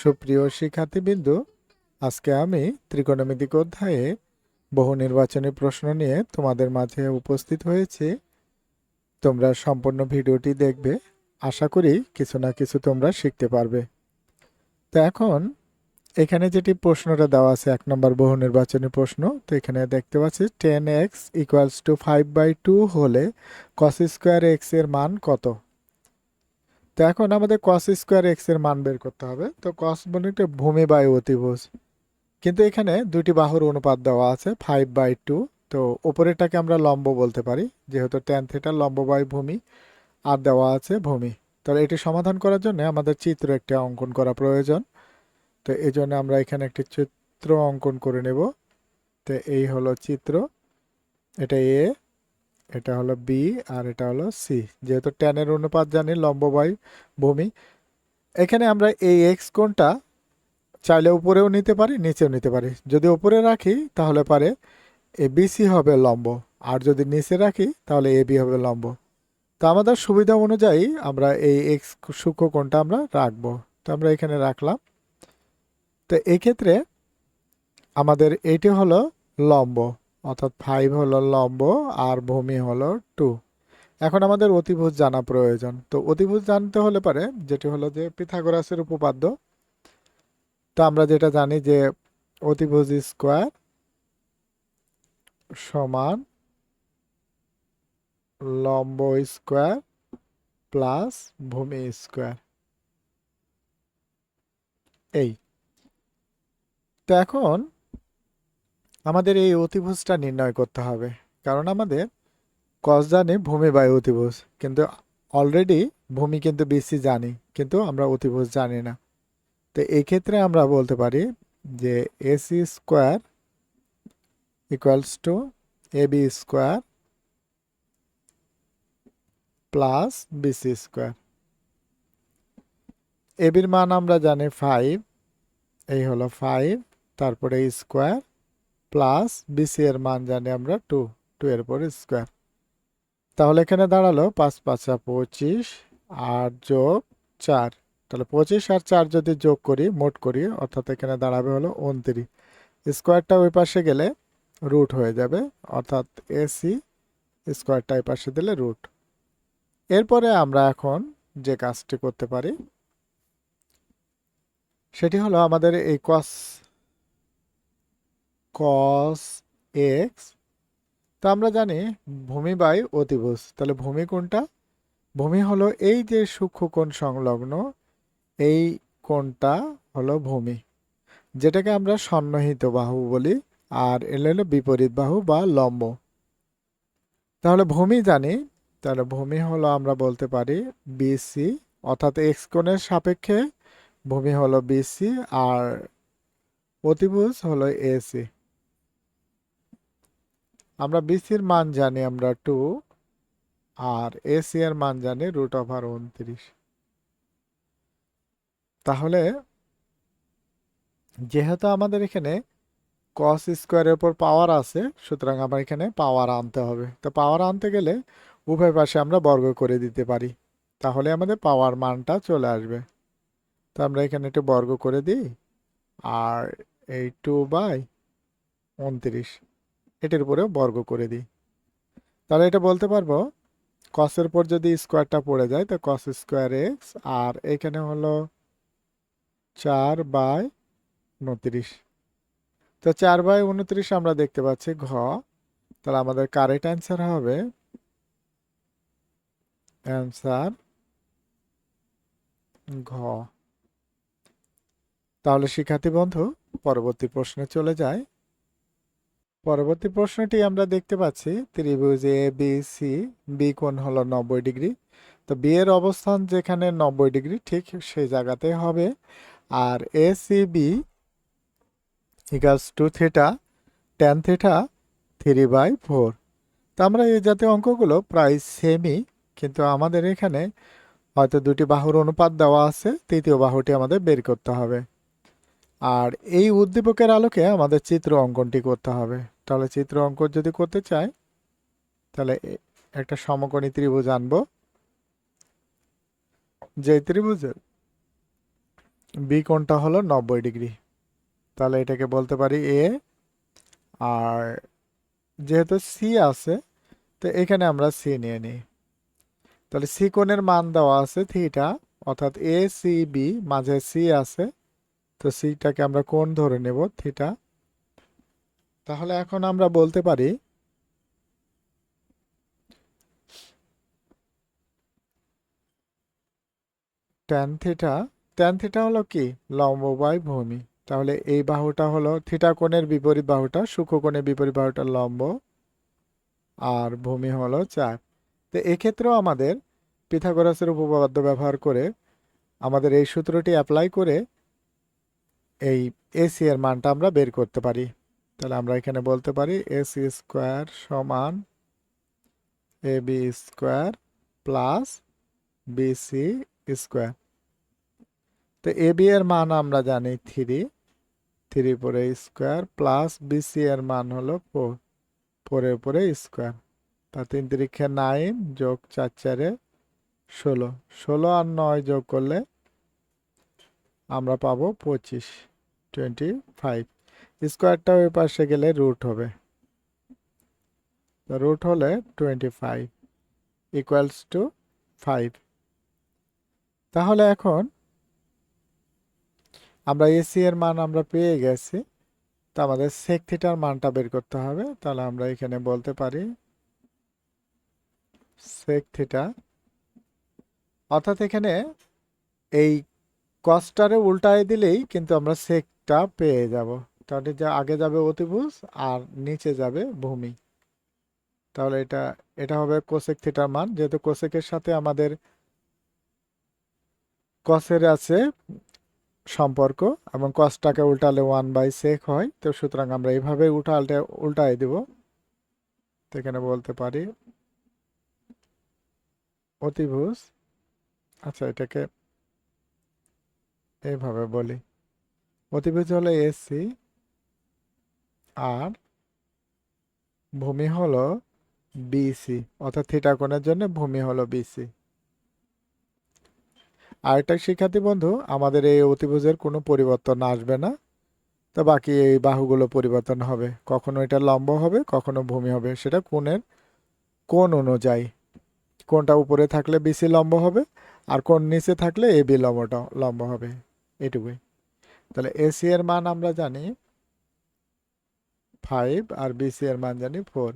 সুপ্রিয় শিক্ষার্থীবৃন্দু, আজকে আমি ত্রিকোণমিতিক অধ্যায়ে বহু নির্বাচনী প্রশ্ন নিয়ে তোমাদের মাঝে উপস্থিত হয়েছি। তোমরা সম্পূর্ণ ভিডিওটি দেখবে, আশা করি কিছু না কিছু তোমরা শিখতে পারবে। তো এখন এখানে যেটি প্রশ্নটা দেওয়া আছে 1 নম্বর বহু নির্বাচনী প্রশ্ন। তো এখানে দেখতে পাচ্ছি 10x = 5/2 হলে cos স্কয়ার x এর মান কত? তো এখন আমাদের cos স্কয়ার x এর মান বের করতে হবে। তো cos মানে একটা ভূমি বায়ু অতিভুজ, কিন্তু এখানে দুটি বাহুর অনুপাত দেওয়া আছে 5/2। তো উপরেরটাকে আমরা লম্ব বলতে পারি, যেহেতু tan থিটা লম্ব বাই ভূমি, আর দেওয়া আছে ভূমি। তাহলে এটি সমাধান করার জন্য আমাদের চিত্র একটা অঙ্কন করা প্রয়োজন। তো এই জন্য আমরা এখানে একটি চিত্র অঙ্কন করে নেব। তো এই হলো চিত্র, এটা এ, এটা হলো বি, আর এটা হলো সি। যেহেতু ট্যানের অনুপাত জানি লম্ব বাই ভূমি, এখানে আমরা এই এক্স কোণটা চাইলে উপরেও নিতে পারি, নিচেও নিতে পারি। যদি উপরে রাখি তাহলে পারে এ বিসি হবে লম্ব, আর যদি নিচে রাখি তাহলে এ বি হবে লম্ব। তো আমাদের সুবিধা অনুযায়ী আমরা এই এক্স সূক্ষ্মকোণটা আমরা রাখবো। তো আমরা এখানে রাখলাম। তো এই ক্ষেত্রে আমাদের এইটি হলো লম্ব, অর্থাৎ 5 হলো লম্ব আর ভূমি হলো 2। এখন আমাদের অতিভুজ জানা প্রয়োজন। তো অতিভুজ জানতে হলে পারে যেটি হলো যে পিথাগোরাসের উপপাদ্য। তো আমরা যেটা জানি যে অতিভুজ স্কোয়ার সমান লম্ব স্কোয়ার প্লাস ভূমি স্কোয়ার। এই তো এখন আমাদের এই অতিভুজটা নির্ণয় করতে হবে, কারণ আমাদের কস জানি ভূমি বাই অতিভুজ, কিন্তু অলরেডি ভূমি কিন্তু বিসি জানি, কিন্তু আমরা অতিভুজ জানি না। তো এই ক্ষেত্রে আমরা বলতে পারি যে AC square equals to AB square plus BC square. এবির মান আমরা জানি 5, এই হলো 5, তারপরে স্কোয়ার প্লাস বিসি এর মান জানি আমরা 2, 2 এর পরে স্কোয়ার। তাহলে এখানে দাঁড়ালো 5 5 25, 8 যোগ 4। তাহলে 25 আর 4 যদি যোগ করি, মোট করি, অর্থাৎ এখানে দাঁড়াবে হলো 29। স্কোয়ারটা ওই পাশে গেলে রুট হয়ে যাবে, অর্থাৎ এসি স্কোয়ারটা এই পাশে দিলে রুট। এরপরে আমরা এখন যে কাজটি করতে পারি সেটি হলো আমাদের এই cos x, তো আমরা জানি ভূমি বাই অতিভুজ। তাহলে ভূমি কোণটা, ভূমি হলো এই যে সূক্ষ্মকোণ সংলগ্ন এই কোণটা হলো ভূমি, যেটাকে আমরা সন্নিহিত বাহু বলি, আর এর হলো বিপরীত বাহু বা লম্ব। তাহলে ভূমি জানি, তাহলে ভূমি হলো আমরা বলতে পারি বিসি, অর্থাৎ এক্স কোণের সাপেক্ষে ভূমি হলো বিসি, আর অতিভুজ হলো এসি। আমরা বিসির মান জানি আমরা 2, আর এসি এর মান জানি √29। তাহলে যেহেতু আমাদের এখানে কস স্কোয়ারের উপর পাওয়ার আছে, সুতরাং আমার এখানে পাওয়ার আনতে হবে। তো পাওয়ার আনতে গেলে উভয় পাশে আমরা বর্গ করে দিতে পারি, তাহলে আমাদের পাওয়ার মানটা চলে আসবে। তো আমরা এখানে একটু বর্গ করে দিই, আর এই 2/29 এটির উপরেও বর্গ করে দিই। তাহলে এটা বলতে পারবো কসের উপর যদি স্কোয়ারটা পড়ে যায় তো কস স্কোয়ার এক্স, আর এখানে হলো 4/29। তো 4/29 আমরা দেখতে পাচ্ছি ঘ। তাহলে আমাদের কারেক্ট অ্যান্সার হবে অ্যান্সার ঘ। তাহলে শিক্ষার্থী বন্ধু, পরবর্তী প্রশ্নে চলে যায়। পরবর্তী প্রশ্নটি আমরা দেখতে পাচ্ছি ত্রিভুজ এ বি সি, বি কোণ হলো 90°। তো বি এর অবস্থান যেখানে 90°, ঠিক সেই জায়গাতে হবে। আর A C B equals to theta tan theta 3/4। তো আমরা এই জাতীয় অঙ্কগুলো প্রায় সেমই, কিন্তু আমাদের এখানে হয়তো দুটি বাহুর অনুপাত দেওয়া আছে, তৃতীয় বাহুটি আমাদের বের করতে হবে। আর এই উদ্দীপকের আলোকে আমাদের চিত্র অঙ্কনটি করতে হবে। তাহলে চিত্র অঙ্কন যদি করতে চাই, তাহলে একটা সমকোণী ত্রিভুজ আনবো, যে ত্রিভুজের বি কোণটা হলো 90 ডিগ্রি। তাহলে এটাকে বলতে পারি এ। আর যেহেতু সি আছে, তো এখানে আমরা সি নিয়ে নিই। তাহলে সি কোণের মান দেওয়া আছে থিটা, অর্থাৎ এ সি বি, মাঝে সি আছে, তো সিটাকে আমরা কোণ ধরে নেব থিটা। তাহলে এখন আমরা বলতে পারি ট্যান থিটা হলো কি, লম্ব বাই ভূমি। তাহলে এই বাহুটা হলো থিটা কোণের বিপরীত বাহুটা, সূক্ষ্মকোণের বিপরীত বাহুটা লম্ব, আর ভূমি হলো 4। তো এক্ষেত্রেও আমাদের পিথাগোরাসের উপপাদ্য ব্যবহার করে আমাদের এই সূত্রটি অ্যাপ্লাই করে এই এসি এর মানটা আমরা বের করতে পারি। তাহলে আমরা এখানে বলতে পারি এসি স্কোয়ার সমান A B square plus BC square. তো এ বি এর মান আমরা জানি 3, 3 পরে স্কোয়ার, প্লাস বিসি এর মান হলো 4, 4 এর উপরে স্কোয়ার। তা 3 3 9 যোগ 4 4 16, 16 আর 9 যোগ করলে আমরা পাবো 25, 25। স্কোয়ারটা ওই পাশে গেলে রুট হবে, তো রুট হলে 25 ইকুয়ালস টু 5। তাহলে এখন আমরা এসি এর মান আমরা পেয়ে গেছি, তো আমাদের সেক থিটার মানটা বের করতে হবে। তাহলে আমরা এখানে বলতে পারি সেক থিটা, অর্থাৎ এখানে এই কসটারে উল্টায় দিলেই কিন্তু আমরা সেকটা পেয়ে যাব। তাহলে যা আগে যাবে অতিভুজ আর নিচে যাবে ভূমি। তাহলে এটা এটা হবে কোসেক থিটার মান, যেহেতু কোসেকের সাথে আমাদের কসের আছে সম্পর্ক, এবং কসটাকে উল্টালে 1/sec হয়, তো সুতরাং আমরা এইভাবে উল্টায় দিব। তো এখানে বলতে পারি অতিভুজ, আচ্ছা এটাকে এইভাবে বলি, অতিভুজ হলো এসি আর ভূমি হলো বিসি, অর্থাৎ থিটা কোণের জন্য ভূমি হলো বিসি। আরেকটা শিক্ষার্থী বন্ধু, আমাদের এই অতিভুজের কোনো পরিবর্তন আসবে না, তো বাকি এই বাহুগুলো পরিবর্তন হবে, কখনো এটা লম্ব হবে কখনো ভূমি হবে, সেটা কোণ অনুযায়ী। কোণটা উপরে থাকলে বিসি লম্ব হবে, আর কোণ নিচে থাকলে এবি লম্বটা লম্ব হবে, এটুকুই। তাহলে এসি এর মান আমরা জানি 5 আর বিসি এর মান জানি 4।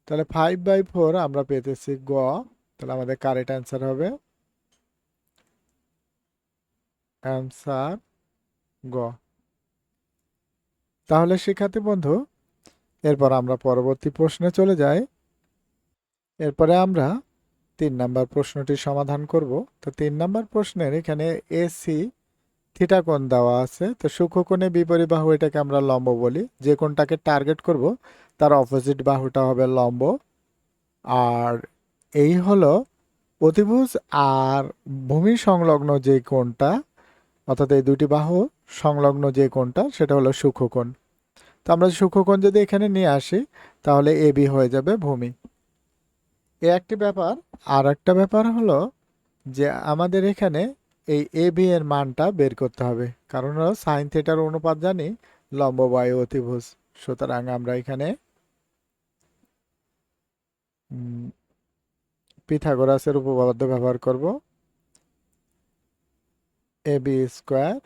তাহলে 5/4 আমরা পেতেছি গ। তাহলে আমাদের কারেক্ট অ্যান্সার হবে অ্যান্সার গ। তাহলে শিক্ষার্থী বন্ধু, এরপর আমরা পরবর্তী প্রশ্নে চলে যাই। এরপরে আমরা 3 নাম্বার প্রশ্নটি সমাধান করব। তো 3 নাম্বার প্রশ্নের এখানে এসি থিটা কোণ দেওয়া আছে, তো সূক্ষ্মকোণে বিপরীত বাহু, এটাকে আমরা লম্ব বলি। যে কোণটাকে টার্গেট করব তার অপোজিট বাহুটা হবে লম্ব। আর এই হলো অতিভুজ আর ভূমি সংলগ্ন যে কোণটা, অর্থাৎ এই দুটি বাহু সংলগ্ন যে কোণটা, সেটা হলো সূক্ষ্মকোণ। তো আমরা সূক্ষ্মকোণ যদি এখানে নিয়ে আসি, তাহলে এবি হয়ে যাবে ভূমি। এ একটি ব্যাপার। আর একটা ব্যাপার হলো যে আমাদের এখানে এই এবি এর মানটা বের করতে হবে, কারণ হলো সাইন থিটার অনুপাত জানি লম্ব বাই অতিভুজ। সুতরাং আমরা এখানে পিথাগোরাসের উপপাদ্য ব্যবহার করব। এবি স্কোয়ার,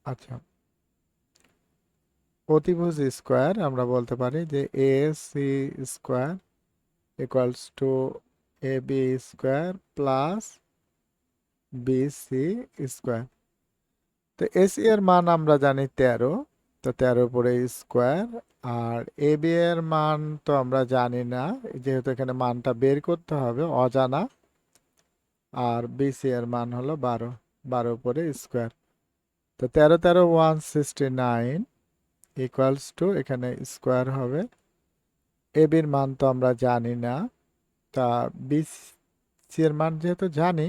আচ্ছা অতিভুজ স্কোয়ার, আমরা বলতে পারি যে A C square equals to A B square plus B C square. তো এসি এর মান আমরা জানি 13, তো 13 উপরে স্কোয়ার। আর এ বি এর মান তো আমরা জানি না, যেহেতু এখানে মানটা বের করতে হবে অজানা। আর বিসি এর মান হলো 12, 12 উপরে স্কোয়ার। তো 13 13 169 ইকুয়ালস টু, এখানে স্কোয়ার হবে। এবির মান তো আমরা জানি না, তা বিসি এর মান যেহেতু জানি,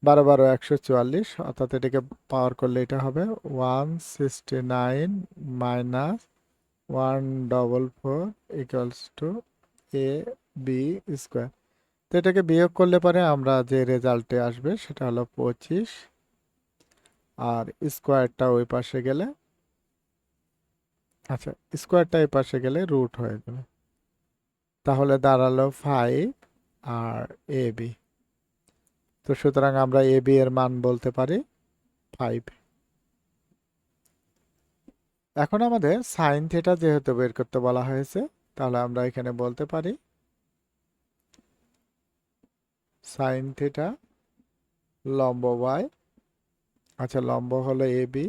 12 12 144, অর্থাৎ এটাকে পাওয়ার করলে এটা হবে 169 minus 144 equals to A B square. তো এটাকে বিয়োগ করলে পরে আমরা যে রেজাল্টে আসবে সেটা হলো 25 আর স্কোয়ারটা ওই পাশে গেলে, আচ্ছা স্কোয়ারটা এই পাশে গেলে রুট হয়ে যাবে। তাহলে দাঁড়ালো 5 আর এ বি। তো সুতরাং আমরা এ বি এর মান বলতে পারি 5। এখন আমাদের সাইন থিটা যেহেতু বের করতে বলা হয়েছে, তাহলে আমরা এখানে বলতে পারি সাইন থিটা লম্ব বাই, আচ্ছা লম্ব হলো এ বি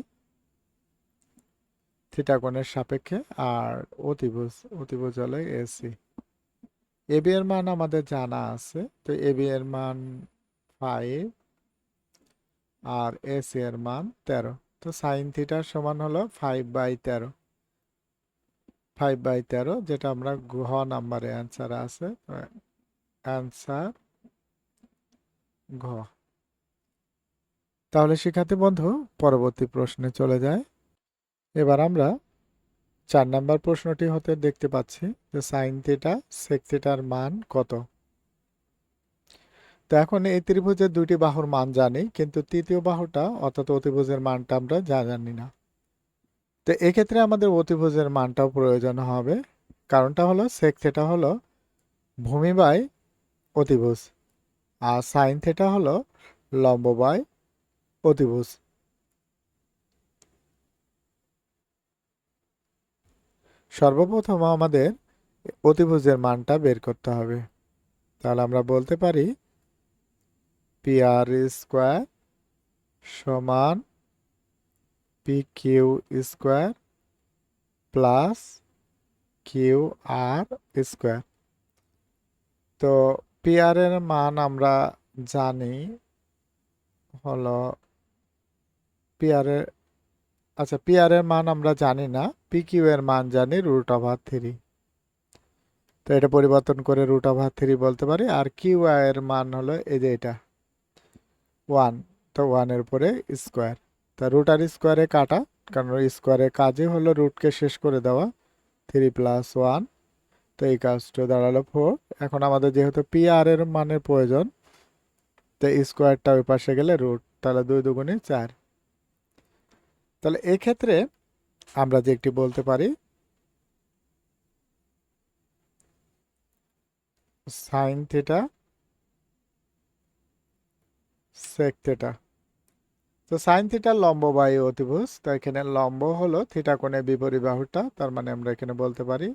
থিটা কোণের সাপেক্ষে, আর অতিভুজ, অতিভুজ হলো এসি। এ বি এর মান আমাদের জানা আছে, তো এ বি এর মান 5 আর এসি এর মান 13। তো সাইন থিটার সমান হলো 5/13, 5/13, যেটা আমরা ঘ নাম্বারে অ্যান্সার আছে, অ্যান্সার ঘ। তাহলে শিক্ষার্থী বন্ধু পরবর্তী প্রশ্নে চলে যায়। এবার আমরা 4 নাম্বার প্রশ্নটি হতে দেখতে পাচ্ছি যে সাইন থিটা সেক থিটার মান কত। তো এখন এই ত্রিভুজের দুইটি বাহুর মান জানি, কিন্তু তৃতীয় বাহুটা অর্থাৎ অতিভুজের মানটা আমরা জানি না। তো এক্ষেত্রে আমাদের অতিভুজের মানটাও প্রয়োজন হবে। কারণটা হলো সেক থিটা হলো ভূমি বাই অতিভুজ, আর সাইন থিটা হলো লম্ব বাই অতিভুজ। সর্বপ্রথম আমাদের অতিভুজের মানটা বের করতে হবে। তাহলে আমরা বলতে পারি পি আর স্কোয়ার সমান P Q square plus Q R square. তো পি আর এর মান আমরা জানি হলো পি আর এর, আচ্ছা পি আর এর মান আমরা জানি না, পি কিউ এর মান জানি √3। তো এটা পরিবর্তন করে √3 বলতে পারি। আর কিউ এর মান হলো এই যে এটা 1, তো 1 এর উপরে স্কোয়ার। তা রুট আর স্কোয়ারে কাটা, কারণ স্কোয়ারের কাজই হলো রুটকে শেষ করে দেওয়া। 3 + 1, তো এই কাজটা দাঁড়ালো 4। এখন আমাদের যেহেতু পি আর এর মানের প্রয়োজন, তো স্কোয়ারটা ওই পাশে গেলে রুট, তাহলে 2 × 2 = 4। তাহলে এই ক্ষেত্রে আমরা যে একটি বলতে পারি সাইন থিটা সেক থিটা। তো সাইন থিটা লম্ব বাই অতিভুজ, তো এখানে লম্ব হলো থিটা কোণের বিপরীত বাহুটা, তার মানে আমরা এখানে বলতে পারি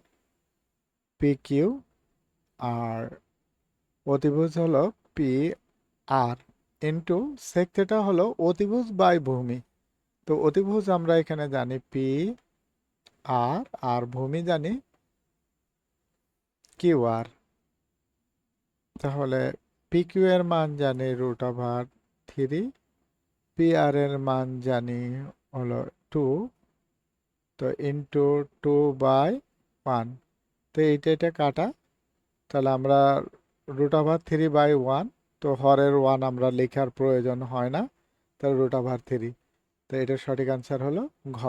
পি কিউ, আর অতিভুজ হলো P R into sec theta হলো অতিভুজ বাই ভূমি। তো অতিভুজ আমরা এখানে জানি পি আর, আর ভূমি জানি কিউ আর। তাহলে পি কিউ এর মান জানি √3, পি আর এর মান জানি হলো 2, তো ইন্টু 2/1। তো এটা কাটা, তাহলে আমরা √3/1, তো হরের 1 আমরা লেখার প্রয়োজন হয় না, তাহলে √3। তো এটার সঠিক অ্যান্সার হলো ঘ,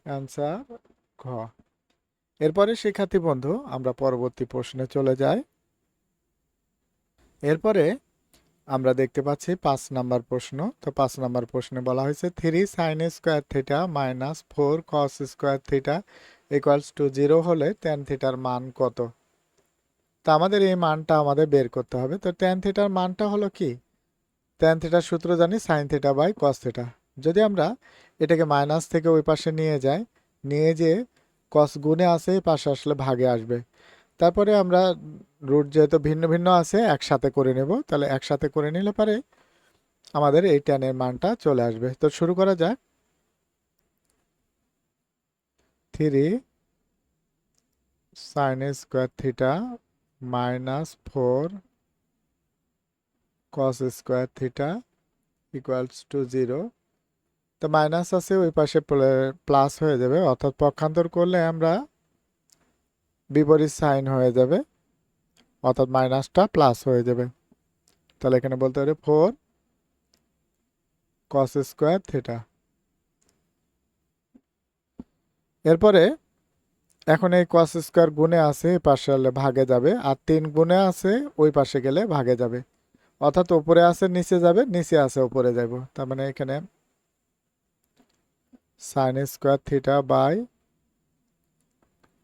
অ্যান্সার ঘ। এরপরে শিক্ষার্থী বন্ধু আমরা পরবর্তী প্রশ্নে চলে যাই। এরপরে আমরা দেখতে পাচ্ছি 5 নাম্বার প্রশ্ন। তো 5 নাম্বার প্রশ্নে বলা হয়েছে 3 sin square theta minus 4 cos square theta = 0 হলে tan থিটার মান কত। তো আমাদের এই মানটা আমাদের বের করতে হবে। তো tan থিটার মানটা হলো কি, tan থিটার সূত্র জানি sin theta by cos theta. যদি আমরা এটাকে মাইনাস থেকে ওই পাশে নিয়ে যাই, নিয়ে যে cos গুণে আছে এই পাশে আসলে ভাগে আসবে। তারপরে আমরা রুট যেহেতু ভিন্ন ভিন্ন আছে একসাথে করে নেব, তাহলে একসাথে করে নিলে পারে আমাদের এই ট্যানের মানটা চলে আসবে। তো শুরু করা যাক। 3 sin square theta minus 4 cos square theta = 0। তো মাইনাস আছে ওই পাশে প্লাস হয়ে যাবে, অর্থাৎ পক্ষান্তর করলে আমরা বিপরীত সাইন হয়ে যাবে, অর্থাৎ মাইনাসটা প্লাস হয়ে যাবে। তাহলে এখানে বলতে পারি 4 cos স্কোয়ার থিটা। এরপরে এখন এই cos স্কোয়ার গুণে আছে এই পাশে হলে ভাগে যাবে, আর 3 গুণে আছে ওই পাশে গেলে ভাগে যাবে, অর্থাৎ উপরে আছে নিচে যাবে, নিচে আছে উপরে যাব। তার মানে এখানে sine square theta by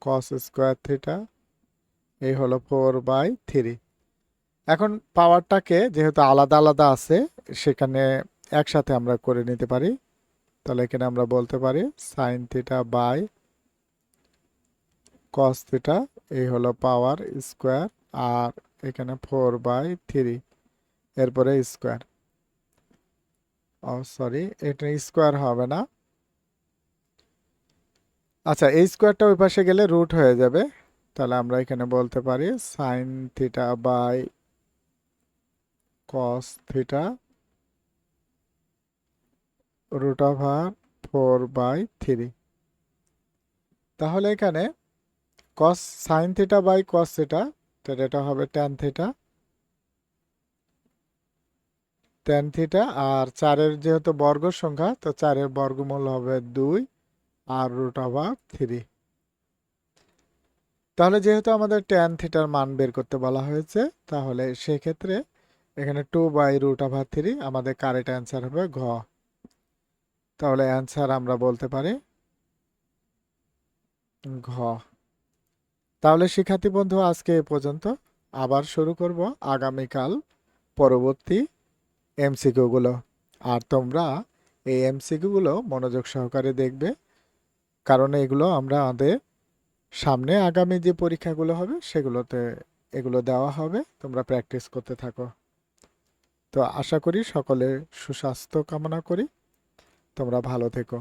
cos square theta এই হলো 4/3। এখন পাওয়ারটাকে যেহেতু আলাদা আলাদা আছে, সেখানে একসাথে আমরা করে নিতে পারি। তাহলে এখানে আমরা বলতে পারি sine theta by cos theta এই হলো পাওয়ার স্কোয়ার, আর এখানে 4/3 এরপরে স্কোয়ার। ও সরি, এটা স্কোয়ার হবে না। আচ্ছা, এই স্কোয়ারটা ওই পাশে গেলে রুট হয়ে যাবে। তাহলে আমরা এখানে বলতে পারি sine theta by cos theta root over 4/3। তাহলে এখানে cos sine theta by cos theta, তাহলে এটা হবে ট্যান থিটা। আর 4-এর যেহেতু বর্গ সংখ্যা, তো 4-এর বর্গমূল হবে 2 আর রুট ওভার 3। তাহলে যেহেতু আমাদের ট্যান থিটার মান বের করতে বলা হয়েছে, তাহলে সেক্ষেত্রে এখানে 2/√3 আমাদের কারেক্ট অ্যান্সার হবে ঘ। তাহলে অ্যান্সার আমরা বলতে পারি ঘ। তাহলে শিক্ষার্থী বন্ধু, আজকে এ পর্যন্ত। আবার শুরু করব আগামীকাল পরবর্তী এমসিকিউ গুলো। আর তোমরা এই এমসিকিউ গুলো মনোযোগ সহকারে দেখবে, কারণ এগুলো আমরা আমাদের সামনে আগামী যে পরীক্ষাগুলো হবে সেগুলোতে এগুলো দেওয়া হবে। তোমরা প্র্যাকটিস করতে থাকো। তো আশা করি সকলের সুস্বাস্থ্য কামনা করি। তোমরা ভালো থেকো।